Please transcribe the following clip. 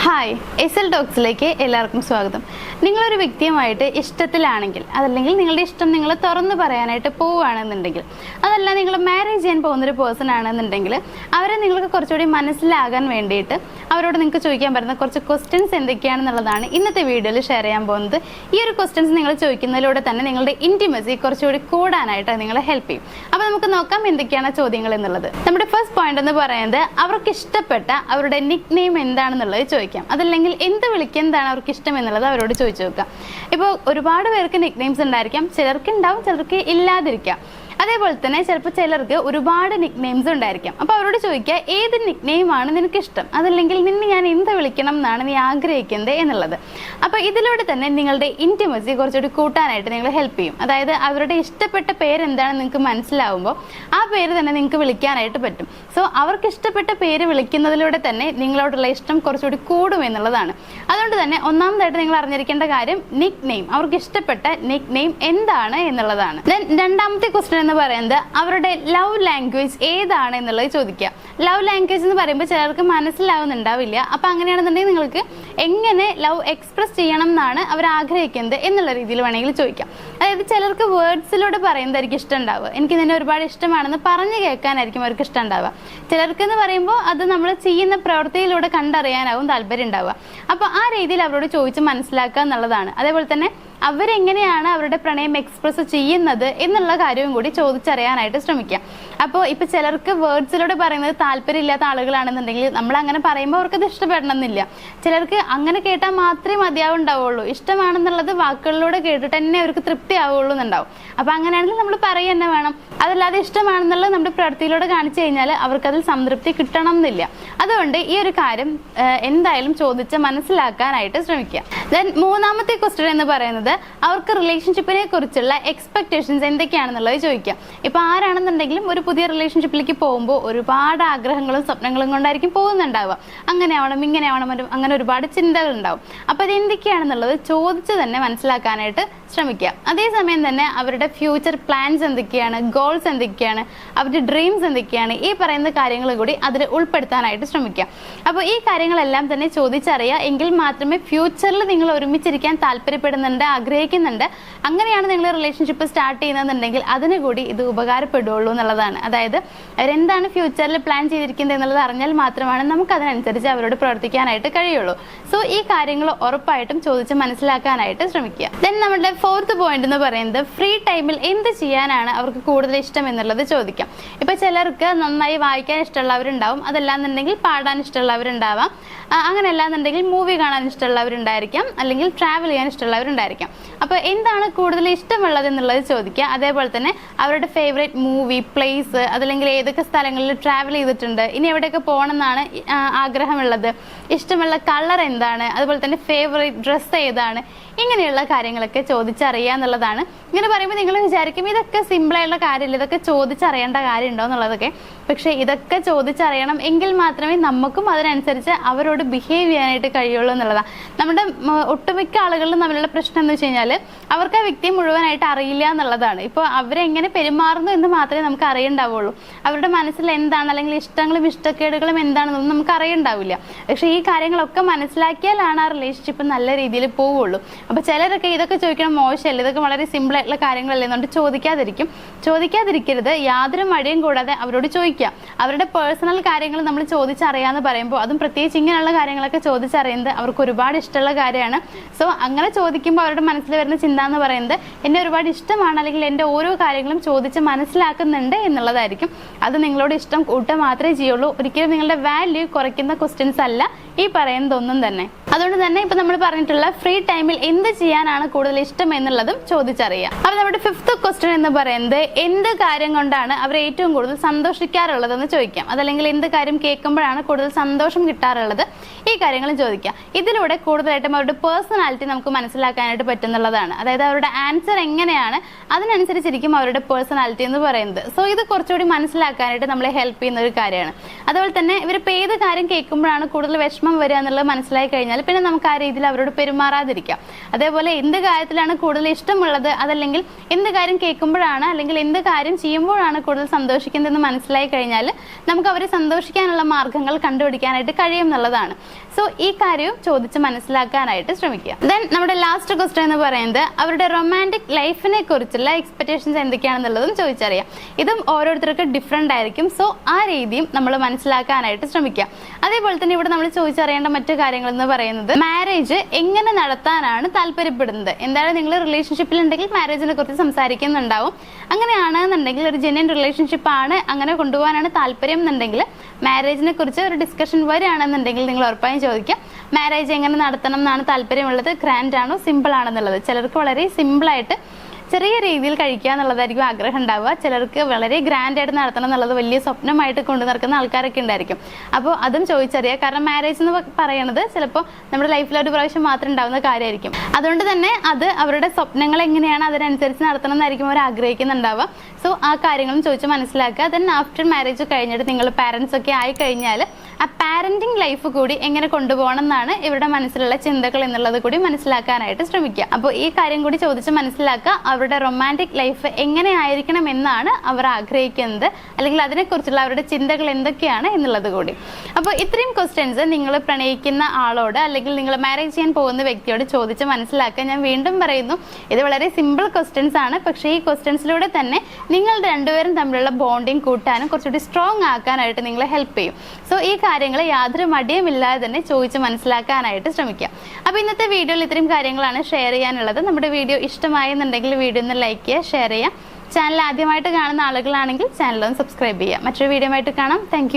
Hi SL ടോക്സിലേക്ക് എല്ലാവർക്കും സ്വാഗതം. നിങ്ങളൊരു വ്യക്തിയുമായിട്ട് ഇഷ്ടത്തിലാണെങ്കിൽ, അതല്ലെങ്കിൽ നിങ്ങളുടെ ഇഷ്ടം നിങ്ങൾ തുറന്നു പറയാനായിട്ട് പോവുകയാണെന്നുണ്ടെങ്കിൽ, അതല്ല നിങ്ങൾ മാരേജ് ചെയ്യാൻ പോകുന്നൊരു പേഴ്സൺ ആണെന്നുണ്ടെങ്കിൽ, അവരെ നിങ്ങൾക്ക് കുറച്ചുകൂടി മനസ്സിലാകാൻ വേണ്ടിയിട്ട് അവരോട് നിങ്ങൾക്ക് ചോദിക്കാൻ പറ്റുന്ന കുറച്ച് ക്വസ്റ്റ്യൻസ് എന്തൊക്കെയാണെന്നുള്ളതാണ് ഇന്നത്തെ വീഡിയോയിൽ ഷെയർ ചെയ്യാൻ പോകുന്നത്. ഈ ഒരു ക്വസ്റ്റ്യൻസ് നിങ്ങൾ ചോദിക്കുന്നതിലൂടെ തന്നെ നിങ്ങളുടെ ഇൻറ്റിമസി കുറച്ചുകൂടി കൂടാനായിട്ട് നിങ്ങളെ ഹെൽപ്പ് ചെയ്യും. അപ്പോൾ നമുക്ക് നോക്കാം എന്തൊക്കെയാണ് ചോദ്യങ്ങൾ എന്നുള്ളത്. നമ്മുടെ ഫസ്റ്റ് പോയിന്റ് എന്ന് പറയുന്നത് അവർക്ക് ഇഷ്ടപ്പെട്ട അവരുടെ നിക് നെയിം എന്താണെന്നുള്ളത് ചോദിക്കാം. അതല്ലെങ്കിൽ എന്ത് വിളിക്കുന്നതാണ് അവർക്ക് ഇഷ്ടം എന്നുള്ളത് അവരോട് ചോദിച്ചു നോക്കാം. ഇപ്പോൾ ഒരുപാട് പേർക്ക് നിക് നെയിംസ് ഉണ്ടായിരിക്കാം, ചിലർക്ക് ഉണ്ടാവും, ചിലർക്ക് ഇല്ലാതിരിക്കാം. അതേപോലെ തന്നെ ചിലപ്പോൾ ചിലർക്ക് ഒരുപാട് നിക് നെയിംസ് ഉണ്ടായിരിക്കാം. അപ്പോൾ അവരോട് ചോദിക്കുക ഏത് നിക് നെയിമാണ് നിനക്ക് ഇഷ്ടം, അതല്ലെങ്കിൽ നിന്നെ ഞാൻ എന്ത് വിളിക്കണം എന്നാണ് നീ ആഗ്രഹിക്കുന്നത് എന്നുള്ളത്. അപ്പോൾ ഇതിലൂടെ തന്നെ നിങ്ങളുടെ ഇൻറ്റിമസി കുറച്ചുകൂടി കൂട്ടാനായിട്ട് നിങ്ങൾ ഹെൽപ്പ് ചെയ്യും. അതായത് അവരുടെ ഇഷ്ടപ്പെട്ട പേര് എന്താണെന്ന് നിങ്ങൾക്ക് മനസ്സിലാവുമ്പോൾ ആ പേര് തന്നെ നിങ്ങൾക്ക് വിളിക്കാനായിട്ട് പറ്റും. സോ അവർക്ക് ഇഷ്ടപ്പെട്ട പേര് വിളിക്കുന്നതിലൂടെ തന്നെ നിങ്ങളോടുള്ള ഇഷ്ടം കുറച്ചുകൂടി കൂടും എന്നുള്ളതാണ്. അതുകൊണ്ട് തന്നെ ഒന്നാമതായിട്ട് നിങ്ങൾ അറിഞ്ഞിരിക്കേണ്ട കാര്യം നിക് നെയിം, അവർക്ക് ഇഷ്ടപ്പെട്ട നിക് നെയിം എന്താണ് എന്നുള്ളതാണ്. ദെൻ രണ്ടാമത്തെ ക്വസ്റ്റ്യൻ എന്ന് പറയുന്നത് അവരുടെ ലവ് ലാംഗ്വേജ് ഏതാണ് എന്നുള്ളത് ചോദിക്കുക. ലവ് ലാംഗ്വേജ് എന്ന് പറയുമ്പോൾ ചിലർക്ക് മനസ്സിലാവുന്നുണ്ടാവില്ല. അപ്പം അങ്ങനെയാണെന്നുണ്ടെങ്കിൽ നിങ്ങൾക്ക് എങ്ങനെ ലവ് എക്സ്പ്രസ് ചെയ്യണം എന്നാണ് അവർ ആഗ്രഹിക്കുന്നത് എന്നുള്ള രീതിയിൽ വേണമെങ്കിൽ ചോദിക്കാം. അതായത് ചിലർക്ക് വേർഡ്സിലൂടെ പറയുന്നതായിരിക്കും ഇഷ്ടം ഉണ്ടാവുക. എനിക്ക് നിന്നെ ഒരുപാട് ഇഷ്ടമാണെന്ന് പറഞ്ഞു കേൾക്കാനായിരിക്കും അവർക്ക് ഇഷ്ടം ഉണ്ടാവുക. ചിലർക്ക് എന്ന് പറയുമ്പോൾ അത് നമ്മൾ ചെയ്യുന്ന പ്രവൃത്തിയിലൂടെ കണ്ടറിയാനാവും താല്പര്യം ഉണ്ടാവുക. അപ്പോൾ ആ രീതിയിൽ അവരോട് ചോദിച്ച് മനസ്സിലാക്കുക എന്നുള്ളതാണ്. അതേപോലെ തന്നെ അവരെങ്ങനെയാണ് അവരുടെ പ്രണയം എക്സ്പ്രസ് ചെയ്യുന്നത് എന്നുള്ള കാര്യവും കൂടി ചോദിച്ചറിയാനായിട്ട് ശ്രമിക്കുക. അപ്പോൾ ഇപ്പോൾ ചിലർക്ക് വേർഡ്സിലൂടെ പറയുന്നത് താല്പര്യമില്ലാത്ത ആളുകളാണെന്നുണ്ടെങ്കിൽ നമ്മൾ അങ്ങനെ പറയുമ്പോൾ അവർക്കത് ഇഷ്ടപ്പെടണമെന്നില്ല. ചിലർക്ക് അങ്ങനെ കേട്ടാൽ മാത്രമേ മതിയാവുണ്ടാവുള്ളൂ, ഇഷ്ടമാണെന്നുള്ളത് വാക്കുകളിലൂടെ കേട്ടിട്ട് തന്നെ അവർക്ക് തൃപ്തി ആവുള്ളൂ എന്നുണ്ടാവും. അപ്പോൾ അങ്ങനെയാണെങ്കിൽ നമ്മൾ പറയുക തന്നെ വേണം. അതല്ലാതെ ഇഷ്ടമാണെന്നുള്ളത് നമ്മുടെ പ്രവൃത്തിയിലൂടെ കാണിച്ചു കഴിഞ്ഞാൽ അവർക്കതിൽ സംതൃപ്തി കിട്ടണം എന്നില്ല. അതുകൊണ്ട് ഈ ഒരു കാര്യം എന്തായാലും ചോദിച്ച് മനസ്സിലാക്കാനായിട്ട് ശ്രമിക്കുക. ദെൻ മൂന്നാമത്തെ ക്വസ്റ്റ്യൻ എന്ന് പറയുന്നത് അവർക്ക് റിലേഷൻഷിപ്പിനെ കുറിച്ചുള്ള എക്സ്പെക്ടേഷൻസ് എന്തൊക്കെയാണെന്നുള്ളത് ചോദിക്കാം. ഇപ്പൊ ആരാണെന്നുണ്ടെങ്കിലും ഒരു പുതിയ റിലേഷൻഷിപ്പിലേക്ക് പോകുമ്പോൾ ഒരുപാട് ആഗ്രഹങ്ങളും സ്വപ്നങ്ങളും കൊണ്ടായിരിക്കും പോകുന്നുണ്ടാവുക. അങ്ങനെ ആവണം, ഇങ്ങനെ ആവണം, അങ്ങനെ ഒരുപാട് ചിന്തകൾ ഉണ്ടാവും. അപ്പൊ അത് എന്തൊക്കെയാണെന്നുള്ളത് ചോദിച്ച് തന്നെ മനസ്സിലാക്കാനായിട്ട് ശ്രമിക്കുക. അതേസമയം തന്നെ അവരുടെ ഫ്യൂച്ചർ പ്ലാൻസ് എന്തൊക്കെയാണ്, ഗോൾസ് എന്തൊക്കെയാണ്, അവരുടെ ഡ്രീംസ് എന്തൊക്കെയാണ്, ഈ പറയുന്ന കാര്യങ്ങൾ കൂടി അതിൽ ഉൾപ്പെടുത്താനായിട്ട് ശ്രമിക്കുക. അപ്പോൾ ഈ കാര്യങ്ങളെല്ലാം തന്നെ ചോദിച്ചറിയുക. എങ്കിൽ മാത്രമേ ഫ്യൂച്ചറിൽ നിങ്ങൾ ഒരുമിച്ചിരിക്കാൻ താല്പര്യപ്പെടുന്നുണ്ട്, ആഗ്രഹിക്കുന്നുണ്ട്, അങ്ങനെയാണ് നിങ്ങൾ റിലേഷൻഷിപ്പ് സ്റ്റാർട്ട് ചെയ്യുന്നതെന്നുണ്ടെങ്കിൽ അതിന് കൂടി ഇത് ഉപകാരപ്പെടുള്ളൂ എന്നുള്ളതാണ്. അതായത് അവരെന്താണ് ഫ്യൂച്ചറിൽ പ്ലാൻ ചെയ്തിരിക്കുന്നത് എന്നുള്ളത് അറിഞ്ഞാൽ മാത്രമാണ് നമുക്ക് അതിനനുസരിച്ച് അവരോട് പ്രവർത്തിക്കാനായിട്ട് കഴിയുള്ളൂ. സോ ഈ കാര്യങ്ങൾ ഉറപ്പായിട്ടും ചോദിച്ച് മനസ്സിലാക്കാനായിട്ട് ശ്രമിക്കുക. ദെൻ നമ്മുടെ ഫോർത്ത് പോയിന്റ് എന്ന് പറയുന്നത് ഫ്രീ ടൈമിൽ എന്ത് ചെയ്യാനാണ് അവർക്ക് കൂടുതൽ ഇഷ്ടം എന്നുള്ളത് ചോദിക്കാം. ഇപ്പൊ ചിലർക്ക് നന്നായി വായിക്കാൻ ഇഷ്ടമുള്ളവരുണ്ടാവും, അതല്ലാന്നുണ്ടെങ്കിൽ പാടാൻ ഇഷ്ടമുള്ളവരുണ്ടാവാം, അങ്ങനെ അല്ലാന്നുണ്ടെങ്കിൽ മൂവി കാണാൻ ഇഷ്ടമുള്ളവരുണ്ടായിരിക്കാം, അല്ലെങ്കിൽ ട്രാവൽ ചെയ്യാൻ ഇഷ്ടമുള്ളവരുണ്ടായിരിക്കാം. അപ്പോൾ എന്താണ് കൂടുതൽ ഇഷ്ടമുള്ളത് എന്നുള്ളത് ചോദിക്കുക. അതേപോലെ തന്നെ അവരുടെ ഫേവറേറ്റ് മൂവി, പ്ലേസ്, അതല്ലെങ്കിൽ ഏതൊക്കെ സ്ഥലങ്ങളിൽ ട്രാവൽ ചെയ്തിട്ടുണ്ട്, ഇനി എവിടെയൊക്കെ പോകണം എന്നാണ് ആഗ്രഹമുള്ളത്, ഇഷ്ടമുള്ള കളർ എന്താണ്, അതുപോലെ തന്നെ ഫേവറേറ്റ് ഡ്രസ്സ് ഏതാണ്, ഇങ്ങനെയുള്ള കാര്യങ്ങളൊക്കെ ചോദിച്ചറിയുക എന്നുള്ളതാണ്. ഇങ്ങനെ പറയുമ്പോൾ നിങ്ങൾ വിചാരിക്കും ഇതൊക്കെ സിമ്പിളായുള്ള കാര്യമില്ല, ഇതൊക്കെ ചോദിച്ചറിയേണ്ട കാര്യമുണ്ടോ എന്നുള്ളതൊക്കെ. പക്ഷേ ഇതൊക്കെ ചോദിച്ചറിയണം എങ്കിൽ മാത്രമേ നമുക്കും അതിനനുസരിച്ച് അവരോട് ബിഹേവ് ചെയ്യാനായിട്ട് കഴിയുള്ളൂ എന്നുള്ളതാണ്. നമ്മുടെ ഒട്ടുമിക്ക ആളുകളിലും തമ്മിലുള്ള പ്രശ്നം എന്ന് വെച്ച് കഴിഞ്ഞാൽ അവർക്ക് ആ വ്യക്തിയെ മുഴുവനായിട്ട് അറിയില്ല എന്നുള്ളതാണ്. ഇപ്പോൾ അവരെങ്ങനെ പെരുമാറുന്നു എന്ന് മാത്രമേ നമുക്ക് അറിയണ്ടാവുള്ളൂ. അവരുടെ മനസ്സിൽ എന്താണ്, അല്ലെങ്കിൽ ഇഷ്ടങ്ങളും ഇഷ്ടക്കേടുകളും എന്താണെന്നൊന്നും നമുക്ക് അറിയണ്ടാവില്ല. പക്ഷേ ഈ കാര്യങ്ങളൊക്കെ മനസ്സിലാക്കിയാലാണ് ആ റിലേഷൻഷിപ്പ് നല്ല രീതിയിൽ പോവുള്ളൂ. അപ്പോൾ ചിലരൊക്കെ ഇതൊക്കെ ചോദിക്കണം മോശമല്ല, ഇതൊക്കെ വളരെ സിമ്പിൾ ആയിട്ടുള്ള കാര്യങ്ങളല്ലേ എന്നുകൊണ്ട് ചോദിക്കാതിരിക്കരുത്. യാതൊരു മടിയും കൂടാതെ അവരോട് ചോദിക്കുക. അവരുടെ പേഴ്സണൽ കാര്യങ്ങൾ നമ്മൾ ചോദിച്ചറിയാന്ന് പറയുമ്പോൾ അതും പ്രത്യേകിച്ച് ഇങ്ങനെയുള്ള കാര്യങ്ങളൊക്കെ ചോദിച്ചറിയുന്നത് അവർക്ക് ഒരുപാട് ഇഷ്ടമുള്ള കാര്യമാണ്. സോ അങ്ങനെ ചോദിക്കുമ്പോൾ അവരുടെ മനസ്സിൽ വരുന്ന ചിന്ത എന്ന് പറയുന്നത് എന്നെ ഒരുപാട് ഇഷ്ടമാണ്, അല്ലെങ്കിൽ എൻ്റെ ഓരോ കാര്യങ്ങളും ചോദിച്ച് മനസ്സിലാക്കുന്നുണ്ട് എന്നുള്ളതായിരിക്കും. അത് നിങ്ങളോട് ഇഷ്ടം കൂട്ടുക മാത്രമേ ചെയ്യുള്ളൂ. ഒരിക്കലും നിങ്ങളുടെ വാല്യൂ കുറയ്ക്കുന്ന ക്വസ്റ്റ്യൻസ് അല്ല ഈ പറയുന്നതൊന്നും തന്നെ. അതുകൊണ്ട് തന്നെ ഇപ്പൊ നമ്മൾ പറഞ്ഞിട്ടുള്ള ഫ്രീ ടൈമിൽ എന്ത് ചെയ്യാനാണ് കൂടുതൽ ഇഷ്ടം എന്നുള്ളതും ചോദിച്ചറിയാം. അപ്പൊ നമ്മുടെ ഫിഫ്ത്ത് ക്വസ്റ്റ്യൻ എന്ന് പറയുന്നത് എന്ത് കാര്യം കൊണ്ടാണ് അവർ ഏറ്റവും കൂടുതൽ സന്തോഷിക്കാറുള്ളതെന്ന് ചോദിക്കാം. അതല്ലെങ്കിൽ എന്ത് കാര്യം കേൾക്കുമ്പോഴാണ് കൂടുതൽ സന്തോഷം കിട്ടാറുള്ളത്, ഈ കാര്യങ്ങളും ചോദിക്കാം. ഇതിലൂടെ കൂടുതലായിട്ടും അവരുടെ പേഴ്സണാലിറ്റി നമുക്ക് മനസ്സിലാക്കാനായിട്ട് പറ്റുന്നുള്ളതാണ്. അതായത് അവരുടെ ആൻസർ എങ്ങനെയാണ് അതിനനുസരിച്ചിരിക്കും അവരുടെ പേഴ്സണാലിറ്റി എന്ന് പറയുന്നത്. സോ ഇത് കുറച്ചുകൂടി മനസ്സിലാക്കാനായിട്ട് നമ്മളെ ഹെൽപ്പ് ചെയ്യുന്ന ഒരു കാര്യമാണ്. അതുപോലെ തന്നെ ഇവരിപ്പോൾ ഏത് കാര്യം കേൾക്കുമ്പോഴാണ് കൂടുതൽ വിഷമം വരിക എന്നുള്ളത് മനസ്സിലാക്കി കഴിഞ്ഞാൽ പിന്നെ നമുക്ക് ആ രീതിയിൽ അവരോട് പെരുമാറാതിരിക്കാം. അതേപോലെ എന്ത് കാര്യത്തിലാണ് കൂടുതൽ ഇഷ്ടമുള്ളത്, അതല്ലെങ്കിൽ എന്ത് കാര്യം കേൾക്കുമ്പോഴാണ് അല്ലെങ്കിൽ എന്ത് കാര്യം ചെയ്യുമ്പോഴാണ് കൂടുതൽ സന്തോഷിക്കുന്നതെന്ന് മനസ്സിലായി കഴിഞ്ഞാൽ നമുക്ക് അവരെ സന്തോഷിക്കാനുള്ള മാർഗ്ഗങ്ങൾ കണ്ടുപിടിക്കാനായിട്ട് കഴിയും എന്നുള്ളതാണ്. സോ ഈ കാര്യവും ചോദിച്ച് മനസ്സിലാക്കാനായിട്ട് ശ്രമിക്കുക. ദെൻ നമ്മുടെ ലാസ്റ്റ് ക്വസ്റ്റ്യൻ എന്ന് പറയുന്നത് അവരുടെ റൊമാൻറ്റിക് ലൈഫിനെ കുറിച്ചുള്ള എക്സ്പെക്ടേഷൻസ് എന്തൊക്കെയാണെന്നുള്ളതും ചോദിച്ചറിയാം. ഇതും ഓരോരുത്തർക്ക് ഡിഫറെൻ്റ് ആയിരിക്കും. സോ ആ രീതിയും നമ്മൾ മനസ്സിലാക്കാനായിട്ട് ശ്രമിക്കുക. അതേപോലെ തന്നെ ഇവിടെ നമ്മൾ ചോദിച്ചറിയേണ്ട മറ്റു കാര്യങ്ങൾ എന്ന് പറയുന്നത് മാരേജ് എങ്ങനെ നടത്താനാണ് താല്പര്യപ്പെടുന്നത്. എന്തായാലും നിങ്ങൾ റിലേഷൻഷിപ്പിൽ ഉണ്ടെങ്കിൽ മാരേജിനെ കുറിച്ച് സംസാരിക്കുന്നുണ്ടാവും. അങ്ങനെയാണെന്നുണ്ടെങ്കിൽ ഒരു ജെന്യൂൻ റിലേഷൻഷിപ്പ് ആണ്, അങ്ങനെ കൊണ്ടുപോകാനാണ് താല്പര്യം എന്നുണ്ടെങ്കിൽ മാരേജിനെ കുറിച്ച് ഒരു ഡിസ്കഷൻ വരികയാണെന്നുണ്ടെങ്കിൽ നിങ്ങൾ ഉറപ്പായും ചോദിക്കാം മാരേജ് എങ്ങനെ നടത്തണം എന്നാണ് താല്പര്യമുള്ളത്, ഗ്രാൻഡ് ആണോ സിമ്പിൾ ആണെന്നുള്ളത്. ചിലർക്ക് വളരെ സിമ്പിളായിട്ട് ചെറിയ രീതിയിൽ കഴിക്കുക എന്നുള്ളതായിരിക്കും ആഗ്രഹം ഉണ്ടാവുക. ചിലർക്ക് വളരെ ഗ്രാൻഡ് ആയിട്ട് നടത്തണം എന്നുള്ളത് വലിയ സ്വപ്നമായിട്ട് കൊണ്ടു നടക്കുന്ന ആൾക്കാരൊക്കെ ഉണ്ടായിരിക്കും. അപ്പോൾ അതും ചോദിച്ചറിയാം. കാരണം മാരേജ് എന്ന് പറയുന്നത് ചിലപ്പോൾ നമ്മുടെ ലൈഫിൽ ഒരു പ്രാവശ്യം മാത്രം ഉണ്ടാകുന്ന കാര്യമായിരിക്കും. അതുകൊണ്ട് തന്നെ അത് അവരുടെ സ്വപ്നങ്ങൾ എങ്ങനെയാണ് അതിനനുസരിച്ച് നടത്തണം എന്നായിരിക്കും അവർ ആഗ്രഹിക്കുന്നുണ്ടാവുക. സോ ആ കാര്യങ്ങളും ചോദിച്ച് മനസ്സിലാക്കുക. ദെൻ ആഫ്റ്റർ മാരേജ് കഴിഞ്ഞിട്ട് നിങ്ങൾ പാരൻസ് ഒക്കെ ആയി കഴിഞ്ഞാൽ ആ പാരന്റിങ് ലൈഫ് കൂടി എങ്ങനെ കൊണ്ടുപോകണം എന്നാണ് ഇവരുടെ മനസ്സിലുള്ള ചിന്തകൾ എന്നുള്ളത് കൂടി മനസ്സിലാക്കാനായിട്ട് ശ്രമിക്കുക. അപ്പോൾ ഈ കാര്യം കൂടി ചോദിച്ച് മനസ്സിലാക്കുക. അവരുടെ റൊമാൻറ്റിക് ലൈഫ് എങ്ങനെ ആയിരിക്കണം എന്നാണ് അവർ ആഗ്രഹിക്കുന്നത്, അല്ലെങ്കിൽ അതിനെക്കുറിച്ചുള്ള അവരുടെ ചിന്തകൾ എന്തൊക്കെയാണ് എന്നുള്ളത് കൂടി. അപ്പോൾ ഇത്രയും ക്വസ്റ്റ്യൻസ് നിങ്ങൾ പ്രണയിക്കുന്ന ആളോട് അല്ലെങ്കിൽ നിങ്ങൾ മാരേജ് ചെയ്യാൻ പോകുന്ന വ്യക്തിയോട് ചോദിച്ച് മനസ്സിലാക്കുക. ഞാൻ വീണ്ടും പറയുന്നു, ഇത് വളരെ സിമ്പിൾ ക്വസ്റ്റ്യൻസ് ആണ്. പക്ഷേ ഈ ക്വസ്റ്റ്യൻസിലൂടെ തന്നെ നിങ്ങൾ രണ്ടുപേരും തമ്മിലുള്ള ബോണ്ടിങ് കൂട്ടാനും കുറച്ചുകൂടി സ്ട്രോങ് ആക്കാനായിട്ട് നിങ്ങളെ ഹെൽപ്പ് ചെയ്യും. സോ ഈ കാര്യങ്ങൾ യാതൊരു മടിയുമില്ലാതെ തന്നെ ചോദിച്ച് മനസ്സിലാക്കാനായിട്ട് ശ്രമിക്കുക. അപ്പോൾ ഇന്നത്തെ വീഡിയോയിൽ ഇത്രയും കാര്യങ്ങളാണ് ഷെയർ ചെയ്യാനുള്ളത്. നമ്മുടെ വീഡിയോ ഇഷ്ടമായെന്നുണ്ടെങ്കിൽ വീഡിയോ ഒന്ന് ലൈക്ക് ചെയ്യുക, ഷെയർ ചെയ്യുക. ചാനൽ ആദ്യമായിട്ട് കാണുന്ന ആളുകളാണെങ്കിൽ ചാനൽ ഒന്ന് സബ്സ്ക്രൈബ് ചെയ്യുക. മറ്റൊരു വീഡിയോ ആയിട്ട് കാണാം. Thank you.